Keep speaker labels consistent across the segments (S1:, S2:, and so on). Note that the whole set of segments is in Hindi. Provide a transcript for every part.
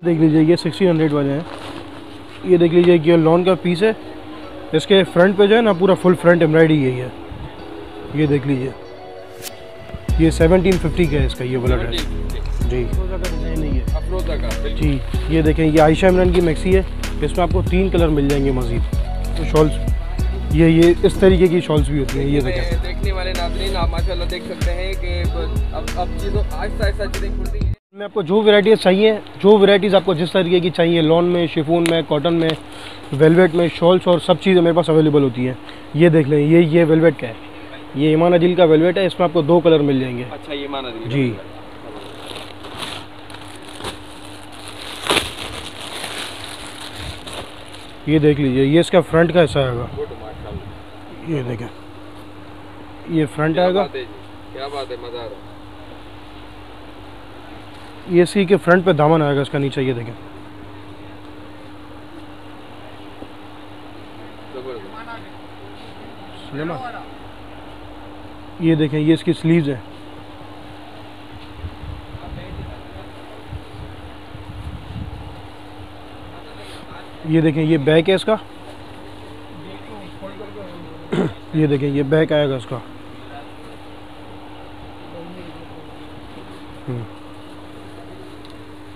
S1: देख लीजिए ये 1600 वाले हैं। ये देख लीजिए ये लॉन का पीस है। इसके फ्रंट पे जो है ना पूरा फुल फ्रंट एम्ब्रॉयडरी यही है। ये देख लीजिए ये 1750 का है इसका ये वाला ड्रेस जी। डिज़ाइन नहीं है अफरोजा का जी। ये देखें ये आयशा इमरान की मैक्सी है। इसमें आपको 3 कलर मिल जाएंगे मज़ीद। तो शॉल्स ये इस तरीके की शॉल्स भी होती हैं। ये देखें
S2: देखने वाले नाज़रीन आप माशाल्लाह देख सकते हैं कि अब चीज़ों आहिस्ता आहिस्ता चीज़ें खुल रही हैं।
S1: में आपको जो वैराइटीज़ चाहिए, जो वैराइटीज़ आपको जिस तरीके की चाहिए, लॉन में, शिफॉन में, कॉटन में, वेलवेट में, शॉल्स और सब चीज़ें मेरे पास अवेलेबल होती हैं। ये देख लें ये वेलवेट का है। ये ईमान अदिल का वेलवेट है। इसमें आपको 2 कलर मिल जाएंगे।
S2: अच्छा ये ईमान अदिल
S1: जी। ये देख लीजिए ये इसका फ्रंट का हिस्सा आएगा। ये देखें ये फ्रंट आएगा।
S2: क्या बात है, मज़ा आ रहा है।
S1: ये सी के फ्रंट पे दामन आएगा इसका नीचे। ये देखें ये देखें ये इसकी स्लीव्स है। ये देखें ये बैक है इसका। ये देखें ये बैक आएगा इसका।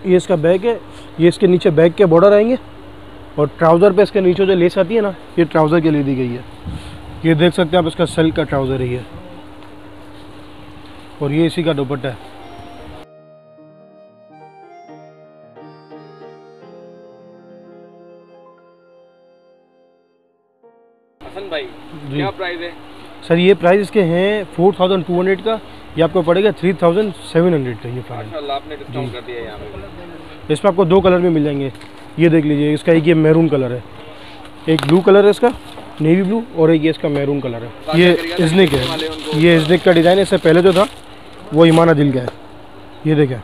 S1: ये इसका बैक है। ये इसके नीचे बैक के बॉर्डर आएंगे और ट्राउज़र पे इसके नीचे जो लेस आती है ना ये ट्राउज़र के लिए दी गई है। ये देख सकते हैं आप इसका सिल्क का ट्राउज़र ही है और ये इसी का दुपट्टा है।
S2: हसन भाई क्या प्राइस है?
S1: सर ये प्राइस इसके हैं 4200 का। ये आपको पड़ेगा 3700 का। ये
S2: माशाल्लाह आपने डिस्काउंट कर दिया है यहाँ पे।
S1: इसमें आपको 2 कलर में मिल जाएंगे। ये देख लीजिए इसका एक ये मैरून कलर है, एक ब्लू कलर है इसका नेवी ब्लू, और एक ये इसका मैरून कलर है। ये इज़निक है। ये इज़निक का डिज़ाइन है। इससे पहले जो था वो ईमान अदिल का है। ये देखें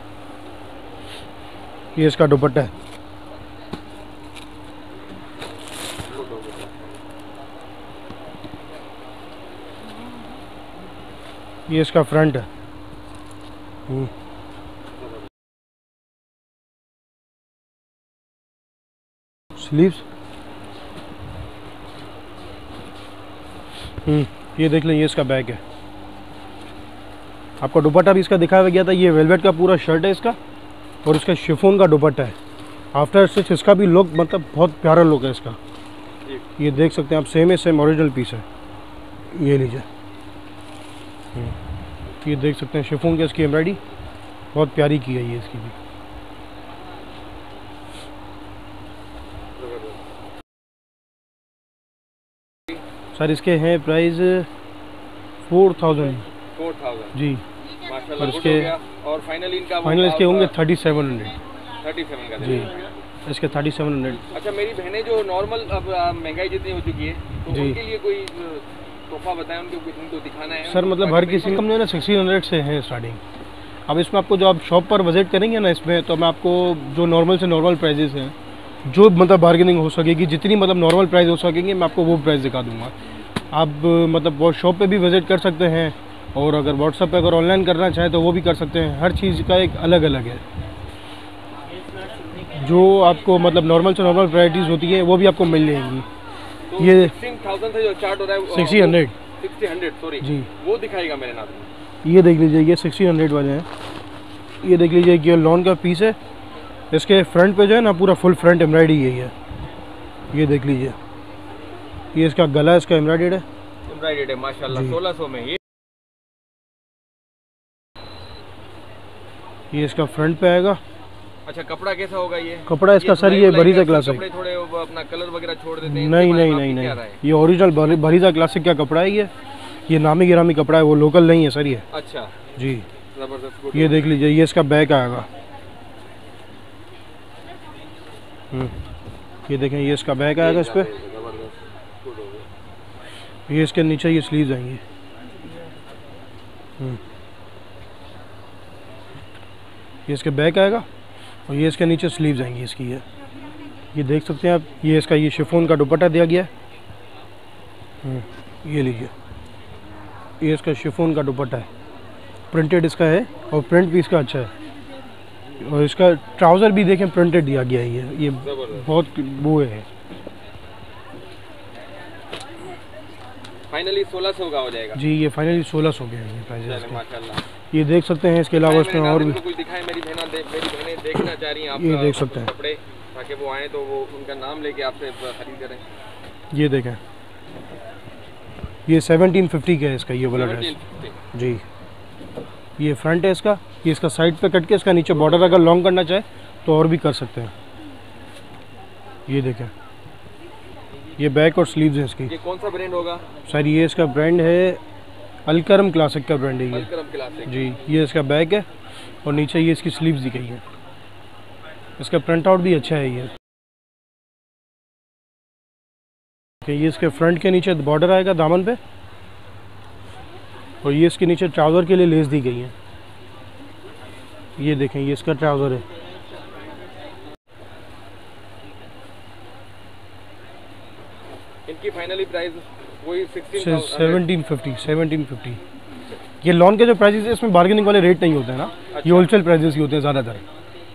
S1: ये इसका दुपट्टा है। ये इसका फ्रंट है। स्लीव्स ये देख लें ये इसका बैक है। आपको दुपट्टा भी इसका दिखाया गया था। ये वेलवेट का पूरा शर्ट है इसका और इसका शिफॉन का दुपट्टा है। आफ्टर स्टिच इसका भी लुक मतलब बहुत प्यारा लुक है इसका। ये देख सकते हैं आप सेम ओरिजिनल पीस है। ये लीजिए ये देख सकते हैं शिफॉन की इसकी एम्ब्रॉयडरी बहुत प्यारी की गई है इसकी भी। सर इसके हैं प्राइस 4000 जी।
S2: और इसके और फाइनल
S1: इसके होंगे 3700
S2: 37 का
S1: जी। इसके 3700।
S2: अच्छा मेरी बहनें जो नॉर्मल अब महंगाई जितनी हो चुकी है तो उनके लिए कोई तोहफा बताएं, उनको दिखाना है।
S1: सर मतलब हर किसी का जो है ना 1600 से है स्टार्टिंग। अब इसमें आपको जो आप शॉप पर विजिट करेंगे ना इसमें तो मैं आपको जो नॉर्मल से नॉर्मल प्राइजेस हैं, जो मतलब बार्गेनिंग हो सकेगी, जितनी मतलब नॉर्मल प्राइस हो सकेंगे मैं आपको वो प्राइस दिखा दूंगा। आप मतलब वो शॉप पे भी विज़िट कर सकते हैं और अगर व्हाट्सएप पे अगर ऑनलाइन करना चाहें तो वो भी कर सकते हैं। हर चीज़ का एक अलग अलग है। जो आपको मतलब नॉर्मल से नॉर्मल वैराइटीज़ होती है वो भी आपको मिल जाएंगी।
S2: तो
S1: ये
S2: 16,000 से जो स्टार्ट हो रहा है
S1: 1600
S2: सॉरी
S1: जी।
S2: वो दिखाएगा मेरे नाम।
S1: ये देख लीजिए ये 1600 वाले हैं। ये देख लीजिए ये लॉन का पीस है। इसके फ्रंट पे जो है ना पूरा फुल फ्रंट एम्ब्रॉयडरी यही है। ये देख लीजिए ये इसका गला इसका एम्ब्रॉयडर्ड है
S2: माशाल्लाह 1600 में।
S1: ये इसका फ्रंट पे आएगा।
S2: अच्छा कपड़ा कैसा होगा ये?
S1: कपड़ा इसका सर ये बरीजा क्लासिक।
S2: कपड़े थोड़े अपना कलर वगैरह छोड़ देते हैं?
S1: नहीं ये ओरिजिनल बरीजा क्लासिक का कपड़ा है। ये नामी गिरामी कपड़ा है, वो लोकल नहीं है सर ये।
S2: अच्छा
S1: जी
S2: जबरदस्त।
S1: ये देख लीजिए ये इसका बैक आएगा। ये देखें ये इसका बैक आएगा इस पर। ये इसके नीचे ये स्लीव्स आएंगी। ये इसके बैक आएगा और ये इसके नीचे स्लीव्स आएंगी इसकी। ये देख सकते हैं आप। ये इसका ये शिफॉन का दुपट्टा दिया गया है। ये लीजिए ये इसका शिफॉन का दुपट्टा है, प्रिंटेड इसका है और प्रिंट भी इसका अच्छा है। और इसका ट्राउज़र भी देखें प्रिंटेड दिया गया है, ये बहुत वो है।
S2: फाइनली 1600 का हो जाएगा
S1: जी, ये फाइनली 1600 के हैं ये प्राइस।
S2: माशाल्लाह।
S1: ये देख सकते हैं, इसके अलावा उसमें और भी
S2: कुछ दिखाएं, मेरी बहनें देखना चाह रही हैं आप
S1: ये देख सकते हैं
S2: कपड़े, ताकि वो आए तो वो उनका नाम लेके आपसे खरीद करें।
S1: ये देखें, ये 1750 का है इसका ये वाला ड्रेस जी। ये फ्रंट है इसका, ये इसका साइड पे कट के इसका नीचे बॉर्डर अगर लॉन्ग करना चाहे तो और भी कर सकते हैं। ये देखें, ये बैक और स्लीव्स हैं इसकी।
S2: ये कौन सा ब्रांड होगा
S1: सर? ये इसका ब्रांड है अलकरम क्लासिक का ब्रांड है ये।
S2: अलकरम क्लासिक जी।
S1: ये इसका बैक है और नीचे ये इसकी स्लीव्स दी गई है। इसका प्रिंट आउट भी अच्छा है ये। ये इसके फ्रंट के नीचे बॉर्डर आएगा दामन पे, और ये इसके नीचे ट्राउज़र के लिए लेस दी गई है। ये देखें, ये इसका ट्राउज़र है।
S2: इनकी फाइनली प्राइस वही
S1: 1750। ये लॉन के जो प्राइसेस है इसमें बार्गेनिंग वाले रेट नहीं होते हैं ना।
S2: अच्छा।
S1: ये होलसेल प्राइसेस ही होते हैं ज़्यादातर,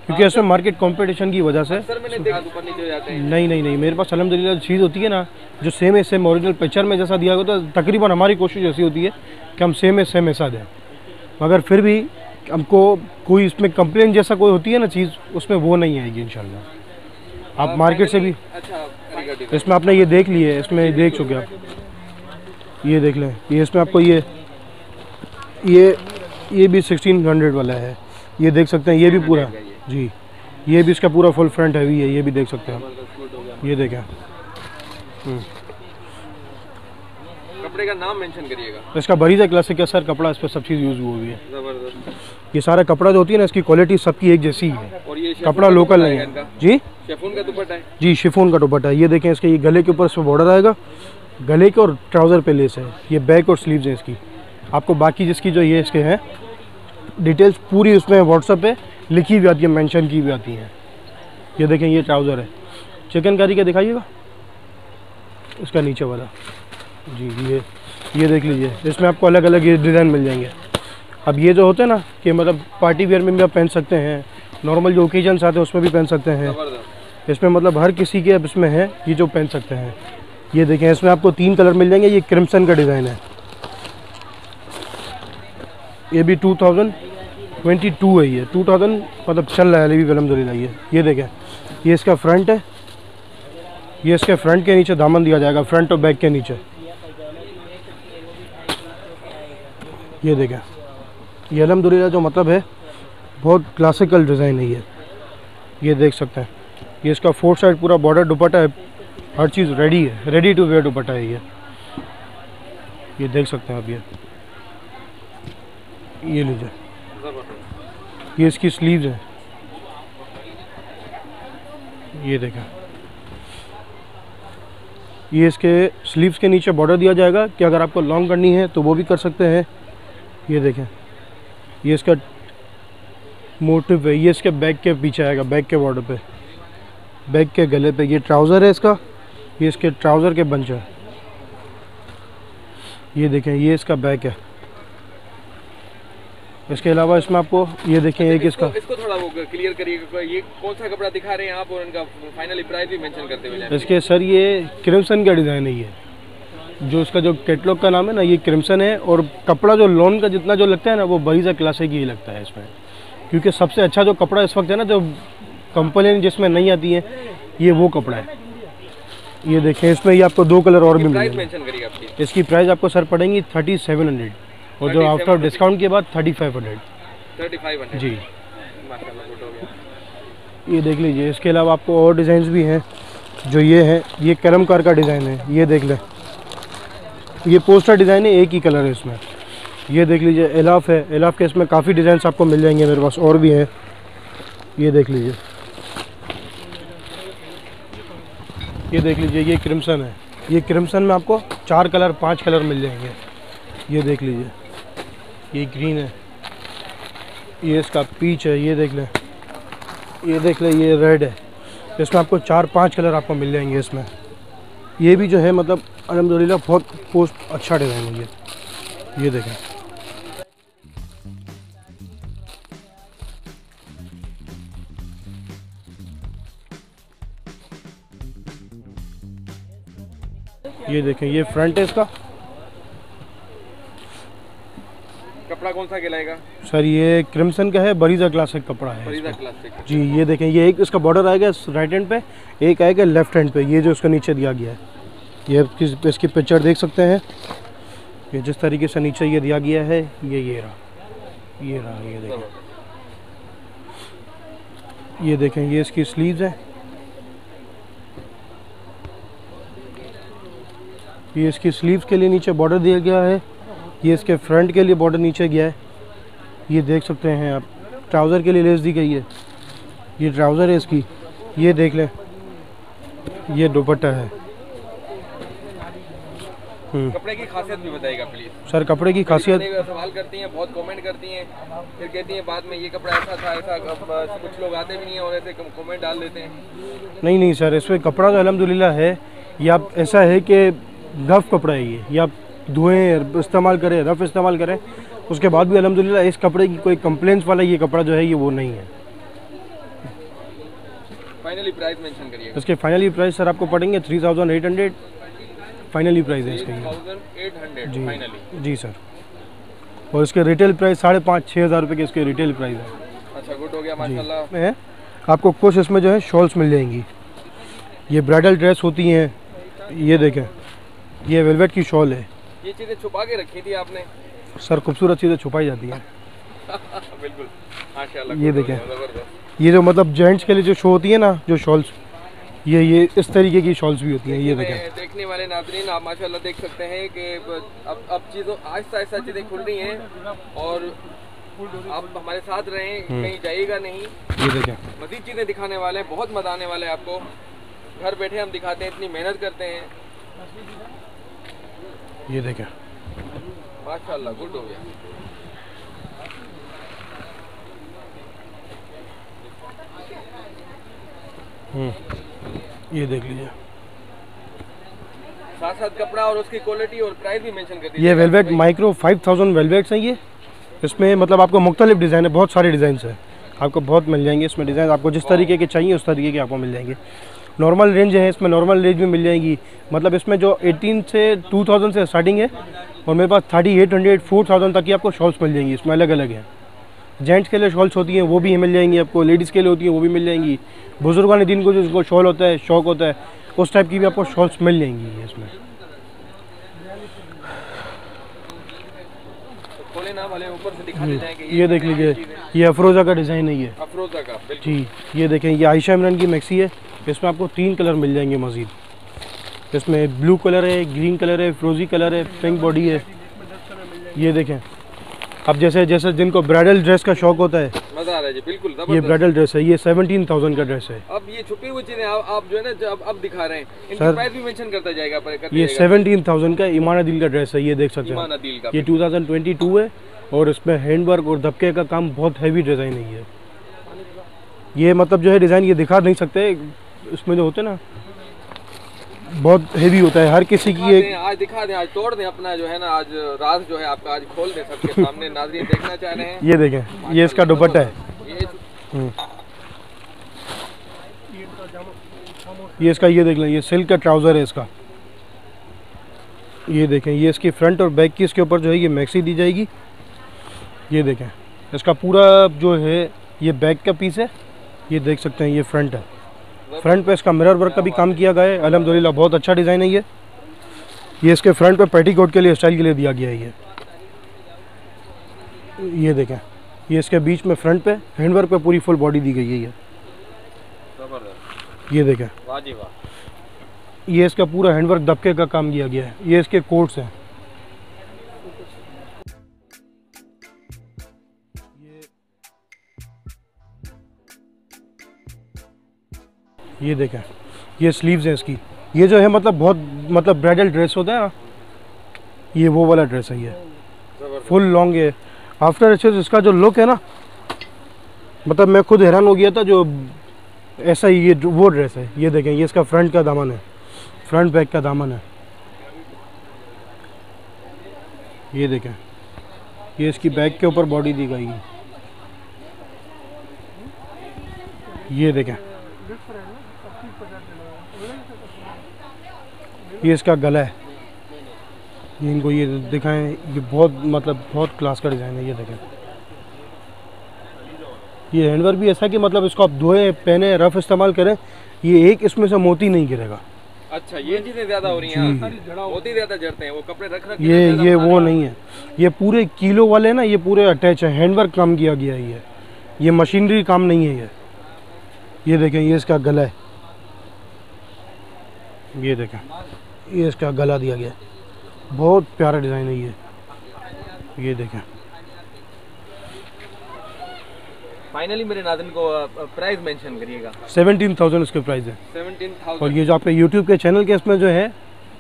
S1: क्योंकि इसमें मार्केट कंपटीशन की वजह से।
S2: सर मैंने देखा ऊपर नीचे हो जाते हैं।
S1: नहीं, मेरे पास अल्हम्दुलिल्लाह चीज़ होती है ना जो सेम है सेम ओरिजिनल पिक्चर में जैसा दिया होता है। तकरीबन हमारी कोशिश ऐसी होती है कि हम सेम है सेम ऐसा दें, मगर फिर भी हमको कोई इसमें कंप्लेन जैसा कोई होती है ना चीज़, उसमें वो नहीं आएगी इंशाल्लाह। आप मार्केट से भी
S2: अच्छा,
S1: इसमें आपने ये देख लिए, इसमें देख चुके आप, ये देख लें। ये इसमें आपको ये भी 1600 वाला है, ये देख सकते हैं। ये भी पूरा जी, ये भी इसका पूरा फुल फ्रंट हैवी है, ये भी देख सकते हैं आप। ये देखें,
S2: कपड़े का नाम मेंशन करिएगा।
S1: इसका बरीज़ा क्लासिक है सर कपड़ा, इस पर सब चीज़ यूज़ हुई है।
S2: जबरदस्त।
S1: ये सारा कपड़ा जो होती है ना, इसकी क्वालिटी सबकी एक जैसी है।
S2: और ये
S1: कपड़ा लोकल नहीं है जी।
S2: शिफॉन का दुपट्टा है
S1: जी, शिफॉन का दुपट्टा है। ये देखें, इसके ये गले के ऊपर इस पर बॉर्डर आएगा, गले के और ट्राउज़र पे लेस है। ये बैक और स्लीव्स हैं इसकी। आपको बाकी जिसकी जो ये इसके हैं डिटेल्स पूरी उसमें व्हाट्सएप पे लिखी हुई आती है, मेंशन की हुई आती हैं। ये देखें, ये ट्राउज़र है चिकनकारी का, दिखाइएगा इसका नीचे वाला जी। ये देख लीजिए, इसमें आपको अलग अलग ये डिज़ाइन मिल जाएंगे। अब ये जो होते हैं ना कि मतलब पार्टी वेयर में भी आप पहन सकते हैं, नॉर्मल जो ओकेजन्स आते हैं उसमें भी पहन सकते हैं। इसमें मतलब हर किसी के अब इसमें है ये जो पहन सकते हैं। ये देखें, इसमें आपको 3 कलर मिल जाएंगे। ये क्रिम्सन का डिज़ाइन है, ये भी 2022 है। ये 2000 मतलब चल रहा है अभी अल्हम्दुलिल्लाह। ये देखें, ये इसका फ्रंट है। ये इसके फ्रंट के नीचे दामन दिया जाएगा, फ्रंट और बैक के नीचे। ये देखें, ये अल्हम्दुलिल्लाह जो मतलब है बहुत क्लासिकल डिज़ाइन है ये देख सकते हैं। ये इसका 4 साइड पूरा बॉर्डर दुपट्टा है, हर चीज़ रेडी है, रेडी टू वेयर दुपट्टा है ये देख सकते हैं आप। ये लीजिए, ये इसकी स्लीव्स हैं। ये देखें, ये इसके स्लीव्स के नीचे बॉर्डर दिया जाएगा कि अगर आपको लॉन्ग करनी है तो वो भी कर सकते हैं। ये देखें, ये इसका मोटिव है। ये इसके बैक के पीछे आएगा, बैक के बॉर्डर पे, बैक के गले पे। ये ट्राउज़र है इसका, ये इसके ट्राउज़र के बंच है। ये देखें, ये इसका बैक है। इसके अलावा इसमें आपको ये देखें एक इसको
S2: थोड़ा वो क्लियर करिएगा, ये कौन सा कपड़ा दिखा रहे हैं आप और इनका फाइनली प्राइस भी मेंशन करते हुए जाएं।
S1: इसके सर ये क्रिम्सन का डिज़ाइन है। ये जो इसका जो कैटलॉग का नाम है ना, ये क्रिम्सन है। और कपड़ा जो लॉन का जितना जो लगता है ना, वो बरीज़ा क्लासिक ही लगता है इसमें, क्योंकि सबसे अच्छा जो कपड़ा इस वक्त है ना, जो कंपनी जिसमें नहीं आती है, ये वो कपड़ा है। ये देखें, इसमें ये आपको 2 कलर और भी मिलेंगे। इसकी प्राइस आपको सर पड़ेंगी 3700, और जो आफ्टर डिस्काउंट के बाद 3500 जी। ये देख लीजिए। इसके अलावा आपको और डिज़ाइंस भी हैं जो ये है, ये कलमकार का डिज़ाइन है। ये देख लें, ये पोस्टर डिज़ाइन है, एक ही कलर है इसमें। ये देख लीजिए, एलाफ है। एलाफ के इसमें काफ़ी डिज़ाइंस आपको मिल जाएंगे, मेरे पास और भी हैं। ये देख लीजिए, ये देख लीजिए, ये क्रिम्सन है। ये क्रिम्सन में आपको 4 कलर 5 कलर मिल जाएंगे। ये देख लीजिए, ये ग्रीन है, ये इसका पीच है। ये देख लें, ये देख लें, ये रेड है। इसमें आपको 4-5 कलर आपको मिल जाएंगे इसमें। ये भी जो है मतलब अल्हम्दुलिल्लाह बहुत पोस्ट अच्छा डिज़ाइन है ये देखें। ये देखें, ये फ्रंट है इसका।
S2: कपड़ा कौन सा कहलाएगा
S1: सर ये क्रिम्सन का है, बरीजा क्लासिक कपड़ा है
S2: फरीदा
S1: इसमें।
S2: क्लासिक?
S1: जी ये देखें, ये एक इसका बॉर्डर आएगा राइट हैंड पे, एक आएगा लेफ्ट हैंड पे, ये जो इसका नीचे दिया गया है। ये इसकी पिक्चर देख सकते हैं, ये जिस तरीके से नीचे ये दिया गया है, ये रहा, ये देखें, ये देखें, ये इसकी स्लीव्स है, ये इसकी स्लीव्स के लिए नीचे बॉर्डर दिया गया है, ये इसके फ्रंट के लिए बॉर्डर नीचे गया है, ये देख सकते हैं आप। ट्राउज़र के लिए लेस दी गई है, ये ट्राउज़र है इसकी, ये देख लें, ये दुपट्टा है।
S2: कपड़े की खासियत भी बताइएगा प्लीज
S1: सर कपड़े की खासियत,
S2: सवाल करती हैं, बहुत कमेंट करती हैं, फिर कहती हैं बाद में ये कपड़ा ऐसा था ऐसा, कुछ लोग आते भी नहीं हैं और ऐसे कमेंट डाल देते हैं।
S1: नहीं सर, इसमें कपड़ा तो अल्हम्दुलिल्लाह है, ये आप ऐसा है कि रफ़ कपड़ा है ये आप धोएं, इस्तेमाल करें, रफ़ इस्तेमाल करें, उसके बाद भी अल्हम्दुलिल्लाह इस कपड़े की कोई कंप्लेंट्स वाला ये कपड़ा जो है ये वो नहीं है।
S2: फाइनली प्राइस मेंशन करिए।
S1: इसके फाइनली प्राइस सर आपको पड़ेंगे 3800 फाइनली प्राइस है इसका ये।
S2: 3800
S1: जी
S2: फाइनली?
S1: जी सर, और इसके रिटेल प्राइस 5,500-6 हज़ार रुपये के इसके रिटेल प्राइस है।
S2: अच्छा, गुड हो गया माशाल्लाह।
S1: में आपको कुछ इसमें जो है शॉल्स मिल जाएंगी, ये ब्राइडल ड्रेस होती हैं, ये देखें, ये वेलवेट की शॉल है।
S2: ये चीज़ें छुपा के रखी थी आपने?
S1: सर खूबसूरत चीज़ें छुपाई जाती हैं।
S2: बिल्कुल माशाल्लाह।
S1: ये देखें, ये जो मतलब जेंट्स के लिए जो शो होती है ना, जो शॉल्स, ये इस तरीके की शॉल्स भी होती हैं। ये देखें,
S2: देखने वाले नाज़रीन आप माशाल्लाह देख सकते हैं कि अब चीज़ों आहिस्ता आहिस्ता चीज़ें खुल रही हैं और आप हमारे साथ रहें, कहीं जाइएगा नहीं।
S1: ये देखें,
S2: मज़ीद चीज़ें दिखाने वाले हैं, बहुत मज़ा आने वाला है आपको। घर बैठे हम दिखाते हैं, इतनी मेहनत करते हैं।
S1: ये देखें,
S2: माशाल्लाह, गुड हो गया।
S1: ये देख लीजिए,
S2: साथ साथ कपड़ा और उसकी क्वालिटी और प्राइस भी मेंशन कर दीजिए।
S1: ये वेलवेट माइक्रो 5000 वेलवेट्स हैं ये। इसमें मतलब आपको मुख्तलिफ डिज़ाइन है, बहुत सारे डिज़ाइन है, आपको बहुत मिल जाएंगे इसमें डिज़ाइन, आपको जिस तरीके के चाहिए उस तरीके के आपको मिल जाएंगे। नॉर्मल रेंज है इसमें, नॉर्मल रेंज भी मिल जाएगी, मतलब इसमें जो 18 से 2000 से स्टार्टिंग है, और मेरे पास 3800 4000 तक की आपको शॉल्स मिल जाएंगी। इसमें अलग अलग हैं, जेंट्स के लिए शॉल्स होती हैं वो भी मिल जाएंगी आपको, लेडीज़ के लिए होती हैं वो भी मिल जाएंगी, बुजुर्गान दिन को जिसको शॉल होता है, शौक होता है, उस टाइप की भी आपको शॉल्स मिल जाएंगी इसमें।
S2: खोले ना वाले ऊपर से दिखाते जाएंगे।
S1: ये देख लीजिए, ये अफरोज़ा का डिज़ाइन है, ये
S2: अफरोज़ा का
S1: जी। ये देखें, ये आयशा इमरान की मैक्सी है, इसमें आपको 3 कलर मिल जाएंगे मज़ीद। इसमें ब्लू कलर है, ग्रीन कलर है, फ्रोजी कलर है, पिंक बॉडी है। ये देखें, अब जैसे जैसे जिनको ब्राइडल ड्रेस का शौक होता है,
S2: मज़ा आ रहा है जी, बिल्कुल
S1: ये ब्राइडल ड्रेस है, ये 17,000 का ड्रेस है।
S2: अब ये छुपी हुई चीज़ें आप जो है ना अब दिखा रहे हैं, इनकी प्राइस भी मेंशन करता जाएगा।
S1: ये 17,000 का ईमान दिल का ड्रेस है, ये देख सकते हैं, ये 2022 है, और इसमें हैंडवर्क और धब्के का काम, बहुत हैवी डिज़ाइन है ये। ये मतलब जो है डिज़ाइन ये दिखा नहीं सकते, इसमें जो होते हैं ना बहुत हेवी होता है, हर किसी की एक।
S2: आज दिखा दें, आज तोड़ दें अपना जो है ना, आज राज जो है आपका आज खोल दें सबके सामने, नाज़रीन देखना चाह रहे हैं।
S1: ये देखें, ये इसका दुपट्टा है, ये इसका, ये देख लें, ये सिल्क का ट्राउज़र है इसका। ये देखें, ये इसकी फ्रंट और बैक की इसके ऊपर जो है ये मैक्सी दी जाएगी। ये देखें, इसका पूरा जो है ये बैक का पीस है, ये देख सकते हैं, ये फ्रंट है, फ्रंट पे इसका मिरर वर्क का भी काम किया गया है, अल्हम्दुलिल्लाह बहुत अच्छा डिज़ाइन है ये इसके फ्रंट पे पेटीकोट के लिए, स्टाइल के लिए दिया गया है ये देखें, ये इसके बीच में फ्रंट पे हैंडवर्क पे पूरी फुल बॉडी दी गई है ये देखें,
S2: वाह जी वाह।
S1: ये इसका पूरा हैंडवर्क दबके का काम किया गया है। ये इसके कोट्स हैं, ये देखें, ये स्लीव्स हैं इसकी। ये जो है मतलब बहुत मतलब ब्राइडल ड्रेस होता है ना, ये वो वाला ड्रेस है, ये फुल लॉन्ग है। आफ्टर एक्सेस इसका जो लुक है ना, मतलब मैं खुद हैरान हो गया था, जो ऐसा ही ये वो ड्रेस है। ये देखें, ये इसका फ्रंट का दामन है, फ्रंट बैक का दामन है। ये देखें, ये इसकी बैक के ऊपर बॉडी दी गई है। ये देखें, ये इसका गला है, ये इनको ये दिखाएं, ये बहुत मतलब बहुत क्लास का डिज़ाइन है। ये देखें, ये हैंडवर्क भी ऐसा कि मतलब इसको आप धोए पहने रफ इस्तेमाल करें, ये एक इसमें से मोती नहीं गिरेगा।
S2: अच्छा, ये चीजें ज्यादा हो रही हैं, बहुत ही ज्यादा जड़ते हैं वो कपड़े रख रख के
S1: ये वो नहीं है, ये पूरे किलो वाले ना, ये पूरे अटैच है, हैंडवर्क काम किया गया है। ये मशीनरी काम नहीं है। ये देखें, ये इसका गला है, ये देखें, ये इसका गला दिया गया है, बहुत प्यारा डिज़ाइन है ये देखें।
S2: फाइनली मेरे नाज़रीन को प्राइस मेंशन करिएगा।
S1: 17,000 इसके प्राइस है।
S2: 17,000।
S1: और ये जो आपके यूट्यूब के चैनल के इसमें जो है,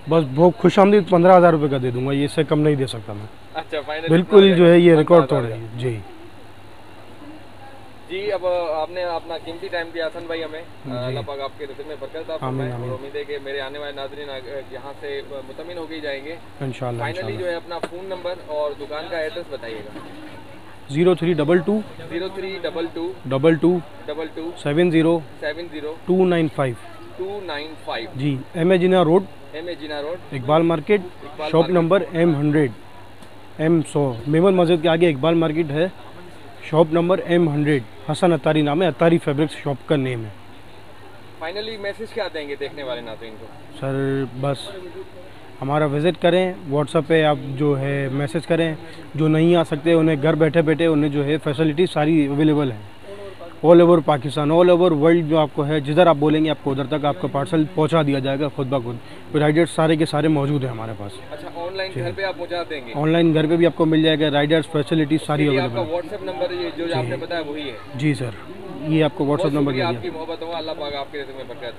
S1: बस बहुत खुशामदीद 15,000 रुपये का दे दूंगा, ये इससे कम नहीं दे सकता मैं।
S2: अच्छा, फाइनली
S1: बिल्कुल जो है ये रिकॉर्ड तोड़ है जी।
S2: जी, अब आपने अपना कीमती टाइम दिया हसन भाई हमें, अल्लाह पाक आपके रिज़्क़ में बरकत अता फरमाए और उम्मीद है कि मेरे आने वाले नाज़रीन यहाँ से मुतमिन हो के जाएंगे इंशाअल्लाह। फाइनली जो है अपना फ़ोन नंबर और दुकान का एड्रेस बताइएगा।
S1: 0322 22 70 295 जी, M.A. Jinnah road, Iqbal market, shop number M100 M100, Memon मस्जिद के आगे इकबाल मार्केट है, shop number M100, Hasan Attari नाम है, अत्तारी फैब्रिक्स शॉप का नेम है।
S2: फाइनली मैसेज क्या देंगे देखने वाले नाज़रीन को? सर
S1: बस हमारा विज़िट करें, व्हाट्सएप पे आप जो है मैसेज करें, जो नहीं आ सकते उन्हें घर बैठे बैठे उन्हें जो है फैसिलिटी सारी अवेलेबल है, all over Pakistan, all over world जो आपको है, जिधर आप बोलेंगे आपको उधर तक आपका पार्सल पहुंचा दिया जाएगा खुद ब खुद। राइडर्स सारे के सारे मौजूद हैं हमारे पास।
S2: अच्छा, ऑनलाइन घर पे आप पहुंचा देंगे?
S1: ऑनलाइन घर पे भी आपको मिल जाएगा, राइडर्स फैसिलिटी सारी अवेलेबल।
S2: आपका व्हाट्सएप नंबर जो आपने बताया वही है?
S1: जी सर, ये आपको व्हाट्सएप नंबर।
S2: आपकी मोहब्बत हो, अल्लाह पाक आपके रिज़्क़ में बरकत।